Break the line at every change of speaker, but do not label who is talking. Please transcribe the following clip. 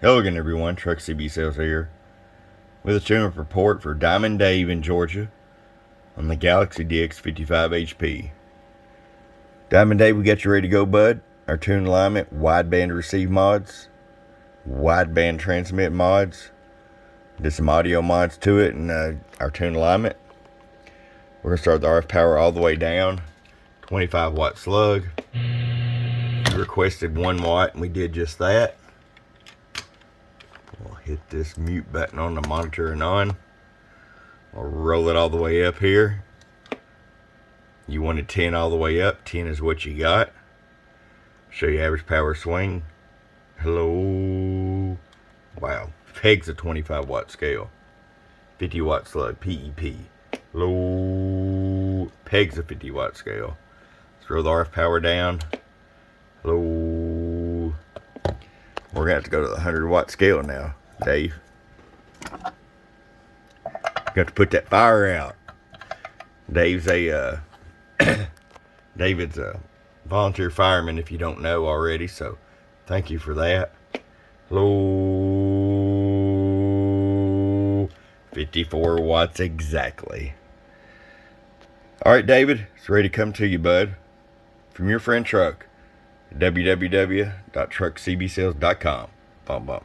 Hello again, everyone. Truck CB Sales here with a tune-up report for Diamond Dave in Georgia on the Galaxy DX55 HP. Diamond Dave, we got you ready to go, bud. Our tune alignment, wideband receive mods, wideband transmit mods. Did some audio mods to it and our tune alignment. We're going to start the RF power all the way down. 25 watt slug. You requested 1 watt and we did just that. We'll hit this mute button on the monitor and on. I'll roll it all the way up here. You wanted 10 all the way up. 10 is what you got. Show you average power swing. Hello. Wow. PEG's a 25 watt scale. 50 watt slug. PEP. Hello. PEG's a 50 watt scale. Throw the RF power down. Hello. We're going to have to go to the 100 watt scale now, Dave. Got to put that fire out. David's a volunteer fireman, if you don't know already, so thank you for that. Hello. 54 watts exactly. All right, David, it's ready to come to you, bud. From your friend Truck. www.truckcbsales.com. Bum bum.